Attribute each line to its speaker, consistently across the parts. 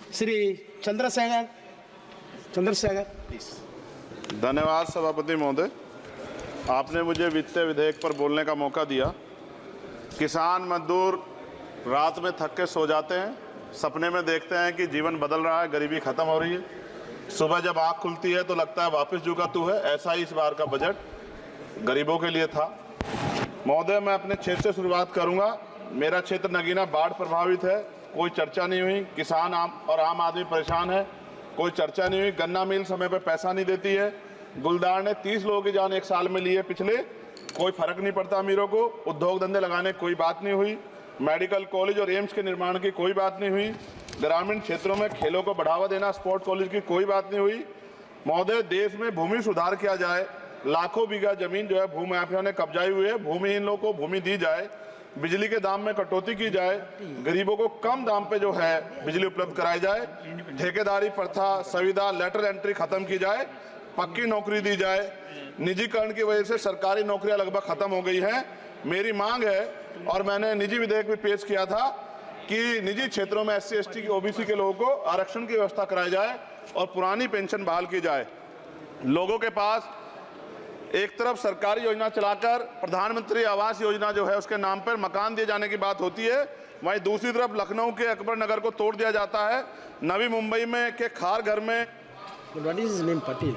Speaker 1: Shri Chandrashekhar please.
Speaker 2: धन्यवाद सभापति महोदय, आपने मुझे वित्तीय विधेयक पर बोलने का मौका दिया। किसान मजदूर रात में थक के सो जाते हैं, सपने में देखते हैं कि जीवन बदल रहा है, गरीबी खत्म हो रही है। सुबह जब आँख खुलती है तो लगता है वापस झुका तू है। ऐसा ही इस बार का बजट गरीबों के लिए था। महोदय, मैं अपने क्षेत्र से शुरुआत करूंगा। मेरा क्षेत्र नगीना बाढ़ प्रभावित है, कोई चर्चा नहीं हुई। किसान आम आदमी परेशान है, कोई चर्चा नहीं हुई। गन्ना मिल समय पर पैसा नहीं देती है। गुलदार ने 30 लोगों की जान एक साल में ली है पिछले, कोई फर्क नहीं पड़ता अमीरों को। उद्योग धंधे लगाने कोई बात नहीं हुई। मेडिकल कॉलेज और एम्स के निर्माण की कोई बात नहीं हुई। ग्रामीण क्षेत्रों में खेलों को बढ़ावा देना, स्पोर्ट कॉलेज की कोई बात नहीं हुई। महोदय, देश में भूमि सुधार किया जाए। लाखों बीघा जमीन जो है भूमाफिया ने कब्जाई हुई है, भूमिहीन लोगों को भूमि दी जाए। बिजली के दाम में कटौती की जाए, गरीबों को कम दाम पे जो है बिजली उपलब्ध कराई जाए। ठेकेदारी प्रथा, संविदा, लेटर एंट्री खत्म की जाए, पक्की नौकरी दी जाए। निजीकरण की वजह से सरकारी नौकरियां लगभग खत्म हो गई हैं। मेरी मांग है, और मैंने निजी विधेयक भी पेश किया था, कि निजी क्षेत्रों में SC ST की OBC के लोगों को आरक्षण की व्यवस्था कराई जाए और पुरानी पेंशन बहाल की जाए। लोगों के पास एक तरफ सरकारी योजना चलाकर प्रधानमंत्री आवास योजना जो है उसके नाम पर मकान दिए जाने की बात होती है, वहीं दूसरी तरफ लखनऊ के अकबर नगर को तोड़ दिया जाता है। नवी मुंबई में के खार घर में
Speaker 1: What is his name? Patil.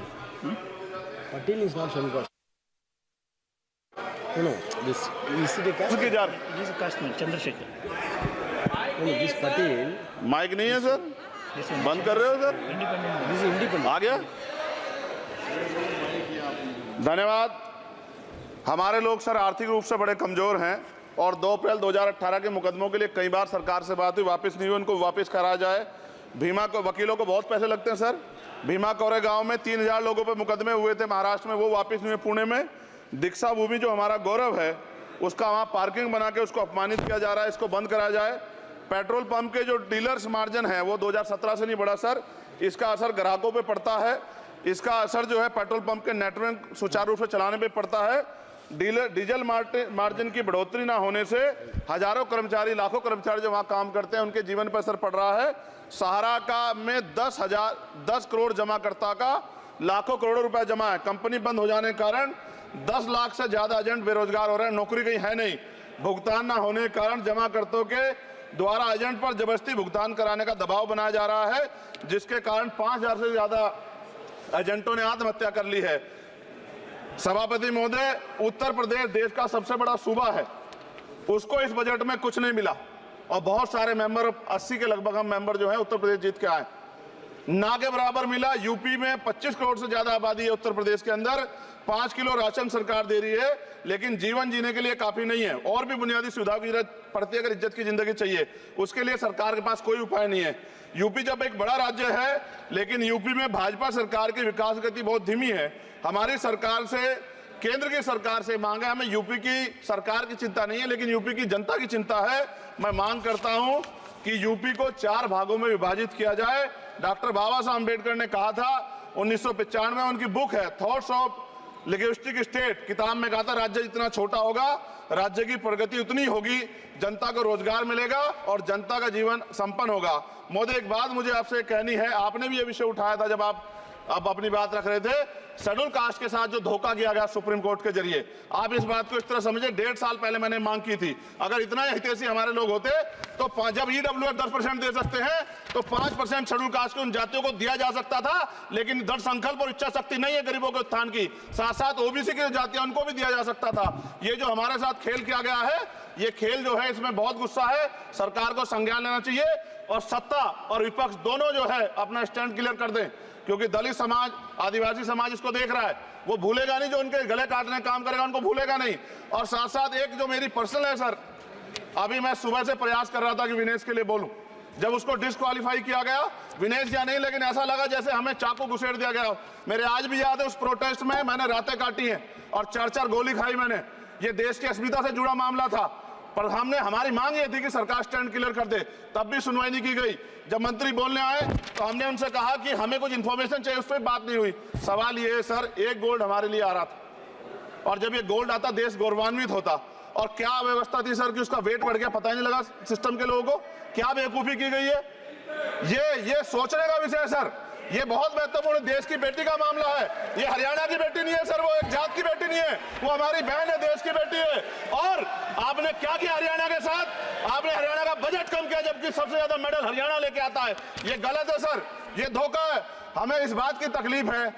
Speaker 1: Patil is not Shankar. No, this is the caste.
Speaker 2: की जा
Speaker 3: This is Kashmir, Chandrasekhar.
Speaker 1: No, this Patil.
Speaker 2: Mic नहीं है सर,
Speaker 3: This one,
Speaker 2: बंद कर रहे हो sir?
Speaker 3: independent.
Speaker 1: This is independent.
Speaker 2: आ गया। धन्यवाद। हमारे लोग सर आर्थिक रूप से बड़े कमजोर हैं और 2 अप्रैल 2018 के मुकदमों के लिए कई बार सरकार से बात हुई, वापस नहीं हुई। उनको वापस करा जाए। भीमा को वकीलों को बहुत पैसे लगते हैं सर। भीमा कोरे गांव में 3000 लोगों पे मुकदमे हुए थे महाराष्ट्र में, वो वापस नहीं हुए। पुणे में दीक्षा भूमि जो हमारा गौरव है, उसका वहाँ पार्किंग बना के उसको अपमानित किया जा रहा है, इसको बंद कराया जाए। पेट्रोल पंप के जो डीलर्स मार्जिन है वो 2017 से नहीं बढ़ा सर, इसका असर ग्राहकों पे पड़ता है। इसका असर जो है पेट्रोल पंप के नेटवर्क सुचारू रूप से चलाने पे पड़ता है। डीजल मार्जिन की बढ़ोतरी ना होने से हजारों कर्मचारी, लाखों कर्मचारी जो वहाँ काम करते हैं उनके जीवन पर असर पड़ रहा है। सहारा का में 10 करोड़ जमाकर्ता का लाखों करोड़ों रुपए जमा है। कंपनी बंद हो जाने के कारण 10 लाख से ज्यादा एजेंट बेरोजगार हो रहे हैं, नौकरी कहीं है नहीं। भुगतान ना होने के कारण जमाकर्ताओं के द्वारा एजेंट पर जबरदस्ती भुगतान कराने का दबाव बनाया जा रहा है, जिसके कारण 5000 से ज्यादा एजेंटों ने आत्महत्या कर ली है। सभापति महोदय, उत्तर प्रदेश देश का सबसे बड़ा सूबा है, उसको इस बजट में कुछ नहीं मिला और बहुत सारे मेंबर, 80 के लगभग हम मेंबर जो है उत्तर प्रदेश जीत के आए, ना के बराबर मिला। यूपी में 25 करोड़ से ज्यादा आबादी है उत्तर प्रदेश के अंदर, 5 किलो राशन सरकार दे रही है, लेकिन जीवन जीने के लिए काफी नहीं है। और भी बुनियादी सुविधाओं की जरूरत पड़ती है अगर इज्जत की जिंदगी चाहिए, उसके लिए सरकार के पास कोई उपाय नहीं है। यूपी जब एक बड़ा राज्य है, लेकिन यूपी में भाजपा सरकार की विकास गति बहुत धीमी है। हमारी सरकार से, केंद्र की सरकार से मांग है, हमें यूपी की सरकार की चिंता नहीं है, लेकिन यूपी की जनता की चिंता है। मैं मांग करता हूं कि यूपी को 4 भागों में विभाजित किया जाए। डॉक्टर बाबा साहब अम्बेडकर ने कहा था 1995 में, उनकी बुक है थॉट्स ऑफ लिंग्विस्टिक स्टेट, किताब में कहा था राज्य जितना छोटा होगा राज्य की प्रगति उतनी होगी, जनता को रोजगार मिलेगा और जनता का जीवन संपन्न होगा। मोदी, एक बात मुझे आपसे कहनी है, आपने भी ये विषय उठाया था जब आप अपनी बात रख रहे थे, शेड्यूल कास्ट के साथ जो धोखा किया गया सुप्रीम कोर्ट के जरिए, आप इस बात को इस तरह समझे। 1.5 साल पहले मैंने मांग की थी, अगर इतना हितैषी हमारे लोग होते तो जब EWF 10% दे सकते हैं तो 5% शेड्यूल कास्ट के उन जातियों को दिया जा सकता था, लेकिन दृढ़ संकल्प और इच्छा शक्ति नहीं है गरीबों के उत्थान की। साथ साथ OBC की जातियां उनको भी दिया जा सकता था। ये जो हमारे साथ खेल किया गया है, ये खेल जो है इसमें बहुत गुस्सा है, सरकार को संज्ञान लेना चाहिए और सत्ता और विपक्ष दोनों जो है अपना स्टैंड क्लियर कर दें, क्योंकि दलित समाज, आदिवासी समाज इसको देख रहा है, वो भूलेगा नहीं। जो उनके गले काटने का काम करेगा उनको भूलेगा नहीं। और साथ साथ एक जो मेरी पर्सनल है सर, अभी मैं सुबह से प्रयास कर रहा था कि विनेश के लिए बोलूं, जब उसको डिस्क्वालीफाई किया गया, विनेश या नहीं, लेकिन ऐसा लगा जैसे हमें चाकू घुसेड़ दिया गया। मेरे आज भी याद है उस प्रोटेस्ट में मैंने रातें काटी हैं और 4-4 गोली खाई मैंने। ये देश की अस्मिता से जुड़ा मामला था, पर हमारी मांग ये थी कि सरकार स्टैंड क्लियर कर दे, तब भी सुनवाई नहीं की गई। जब मंत्री बोलने आए तो हमने उनसे कहा कि हमें कुछ इंफॉर्मेशन चाहिए, उस पर बात नहीं हुई। सवाल ये है सर, 1 गोल्ड हमारे लिए आ रहा था और जब ये गोल्ड आता देश गौरवान्वित होता, और क्या व्यवस्था थी सर कि उसका वेट बढ़ गया, पता ही नहीं लगा सिस्टम के लोगों को। क्या बेवकूफी की गई है, ये सोचने का विषय है सर। ये बहुत महत्वपूर्ण देश की बेटी का मामला है। ये हरियाणा की बेटी नहीं है सर, वो एक जात की बेटी नहीं है, वो हमारी बहन है, देश की बेटी है। और आपने क्या किया हरियाणा के साथ? आपने हरियाणा का बजट कम किया, जबकि सबसे ज्यादा मेडल हरियाणा लेके आता है। ये गलत है सर, ये धोखा है। हमें इस बात की तकलीफ है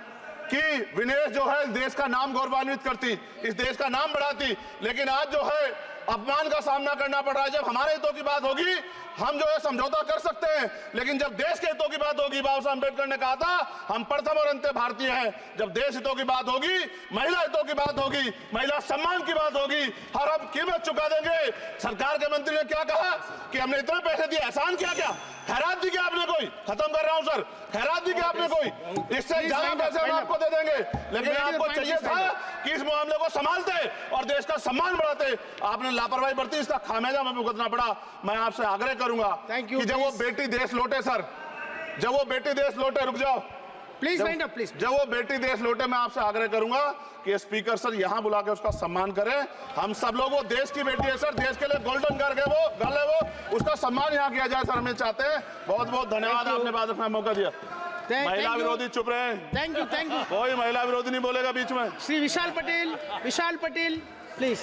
Speaker 2: कि विनेश जो है देश का नाम गौरवान्वित करती, इस देश का नाम बढ़ाती, लेकिन आज जो है अपमान का सामना करना पड़ रहा है। जब हमारे हितों की बात होगी हम जो है समझौता कर सकते हैं, लेकिन जब देश के हितों की बात होगी, बाबा साहब अम्बेडकर ने कहा था हम प्रथम और अंत्य भारतीय हैं। जब देश हितों की बात होगी, महिला हितों की बात होगी, महिला सम्मान की बात होगी, हर हम कीमत चुका देंगे। सरकार के मंत्री ने क्या कहा कि हमने इतने पैसे दिए, एहसान किया क्या? खैरात दी क्या आपने कोई? खत्म कर रहा हूं सर, खैरात दी क्या आपने कोई? इससे ज्यादा पैसे हम आपको दे देंगे, लेकिन आपको चाहिए था कि इस मामले को संभालते और देश का सम्मान बढ़ाते। आपने लापरवाही बरती, इसका खामियाजा हमें भुगतना पड़ा। मैं आपसे आग्रह करूंगा कि जब वो बेटी देश लौटे सर, जब वो बेटी देश लौटे, रुक जाओ
Speaker 1: प्लीज वाइंड अप प्लीज।
Speaker 2: जब वो बेटी देश लौटे, मैं आपसे आग्रह करूंगा कि स्पीकर सर यहां बुला के उसका सम्मान करें। हम सब लोग, वो देश की बेटी है सर, देश के लिए गोल्डन गर्ल है वो, गर्ल है वो, उसका सम्मान यहां किया जाए सर, हम ये चाहते हैं। बहुत बहुत धन्यवाद, आपने बात रखने का मौका दिया। महिला विरोधी चुप रहे।
Speaker 1: Thank you.
Speaker 2: कोई महिला विरोधी नहीं बोलेगा बीच में।
Speaker 1: श्री विशाल पटेल प्लीज।